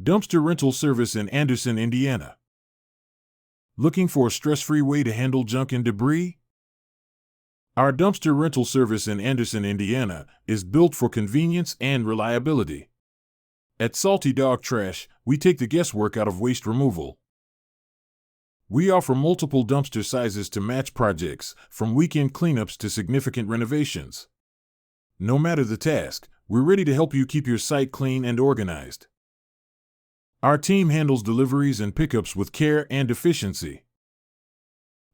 Dumpster rental service in Anderson, Indiana. Looking for a stress-free way to handle junk and debris? Our dumpster rental service in Anderson, Indiana, is built for convenience and reliability. At Salty Dog Trash, we take the guesswork out of waste removal. We offer multiple dumpster sizes to match projects, from weekend cleanups to significant renovations. No matter the task, we're ready to help you keep your site clean and organized. Our team handles deliveries and pickups with care and efficiency.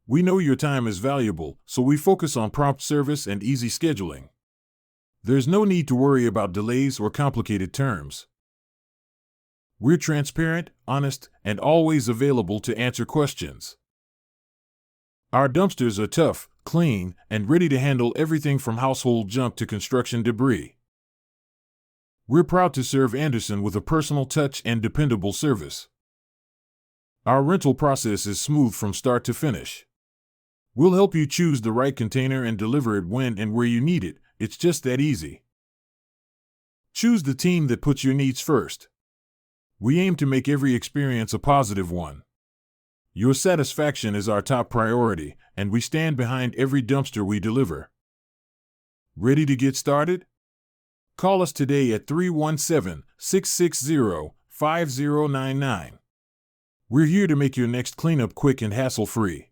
We know your time is valuable, so we focus on prompt service and easy scheduling. There's no need to worry about delays or complicated terms. We're transparent, honest, and always available to answer questions. Our dumpsters are tough, clean, and ready to handle everything from household junk to construction debris. We're proud to serve Anderson with a personal touch and dependable service. Our rental process is smooth from start to finish. We'll help you choose the right container and deliver it when and where you need it. It's just that easy. Choose the team that puts your needs first. We aim to make every experience a positive one. Your satisfaction is our top priority, and we stand behind every dumpster we deliver. Ready to get started? Call us today at 317-660-5099. We're here to make your next cleanup quick and hassle-free.